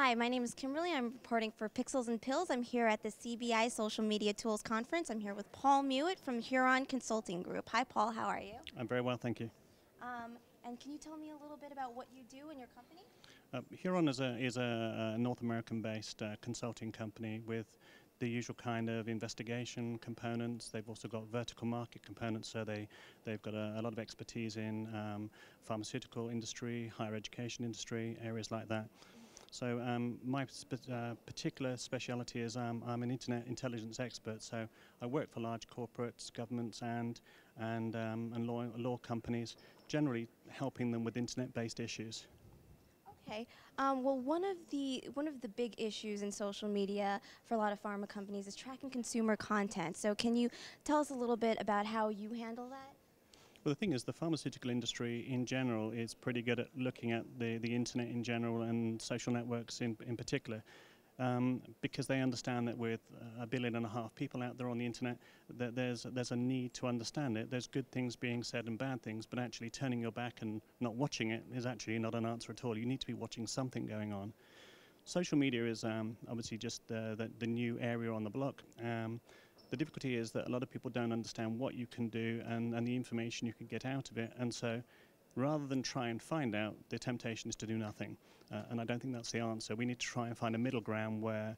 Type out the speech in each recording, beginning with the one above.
Hi, my name is Kimberly. I'm reporting for Pixels and Pills. I'm here at the CBI Social Media Tools Conference. I'm here with Paul Mewett from Huron Consulting Group. Hi, Paul. How are you? I'm very well, thank you. And can you tell me a little bit about what you do in your company? Huron is a North American-based consulting company with the usual kind of investigation components. They've also got vertical market components, so they've got a lot of expertise in pharmaceutical industry, higher education industry, areas like that. So my particular speciality is I'm an internet intelligence expert. So I work for large corporates, governments, and law companies, generally helping them with internet-based issues. Okay. Well, one of the big issues in social media for a lot of pharma companies is tracking consumer content. So can you tell us a little bit about how you handle that? Well, the thing is, the pharmaceutical industry in general is pretty good at looking at the internet in general and social networks in particular, because they understand that with 1.5 billion people out there on the internet, that there's a need to understand it. There's good things being said and bad things, but actually turning your back and not watching it is actually not an answer at all. You need to be watching something going on. Social media is obviously just the new area on the block. The difficulty is that a lot of people don't understand what you can do and the information you can get out of it, and so rather than try and find out, the temptation is to do nothing, and I don't think that's the answer. We need to try and find a middle ground where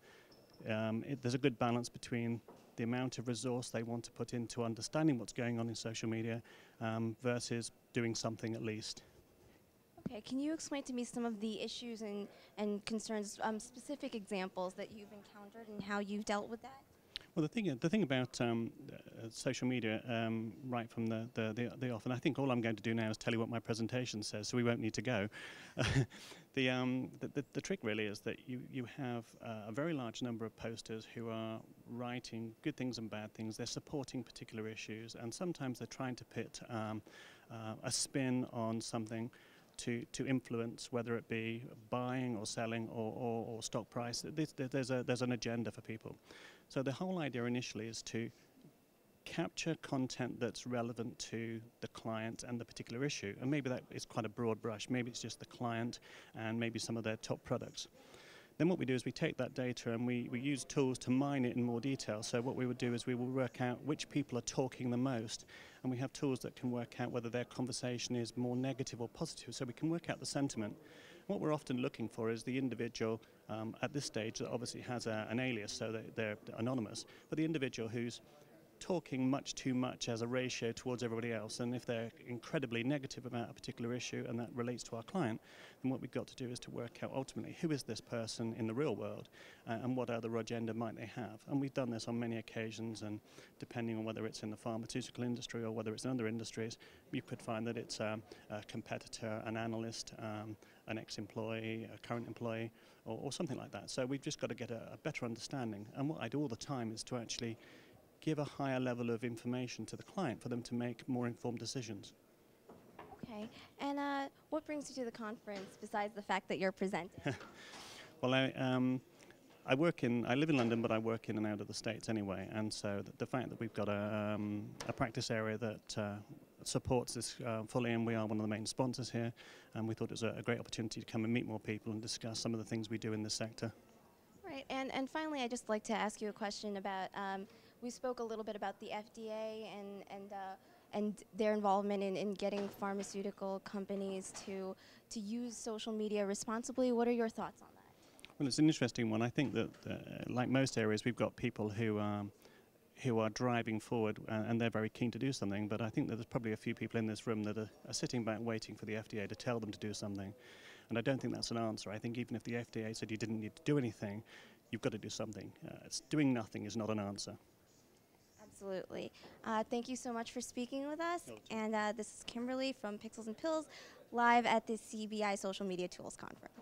there's a good balance between the amount of resource they want to put into understanding what's going on in social media versus doing something at least. Okay, can you explain to me some of the issues and concerns, specific examples that you've encountered and how you've dealt with that? Well, the thing about social media, right from the off, and I think all I'm going to do now is tell you what my presentation says, so we won't need to go. The trick really is that you have a very large number of posters who are writing good things and bad things. They're supporting particular issues, and sometimes they're trying to put a spin on something to influence, whether it be buying or selling or stock price. There's an agenda for people. So the whole idea initially is to capture content that's relevant to the client and the particular issue. And maybe that is quite a broad brush. Maybe it's just the client and maybe some of their top products. Then what we do is we take that data and we use tools to mine it in more detail. So what we would do is we will work out which people are talking the most, and we have tools that can work out whether their conversation is more negative or positive, so we can work out the sentiment. What we're often looking for is the individual at this stage that obviously has an alias, so that they're anonymous, but the individual who's talking much too much as a ratio towards everybody else, and if they're incredibly negative about a particular issue and that relates to our client, then what we've got to do is to work out ultimately who is this person in the real world and what other agenda might they have. And we've done this on many occasions, and depending on whether it's in the pharmaceutical industry or whether it's in other industries, you could find that it's a competitor, an analyst, an ex-employee, a current employee, or something like that. So we've just got to get a better understanding, and what I do all the time is to actually give a higher level of information to the client for them to make more informed decisions. Okay, and what brings you to the conference besides the fact that you're presenting? Well, I live in London, but I work in and out of the States anyway, and so the fact that we've got a practice area that supports this fully, and we are one of the main sponsors here, and we thought it was a great opportunity to come and meet more people and discuss some of the things we do in this sector. Right, and finally, I'd just like to ask you a question about, we spoke a little bit about the FDA and their involvement in getting pharmaceutical companies to use social media responsibly. What are your thoughts on that? Well, it's an interesting one. I think that, like most areas, we've got people who are driving forward, and they're very keen to do something, but I think that there's probably a few people in this room that are sitting back waiting for the FDA to tell them to do something. And I don't think that's an answer. I think even if the FDA said you didn't need to do anything, you've got to do something. Doing nothing is not an answer. Absolutely. Thank you so much for speaking with us. And this is Kimberly from Pixels and Pills, live at the CBI Social Media Tools Conference.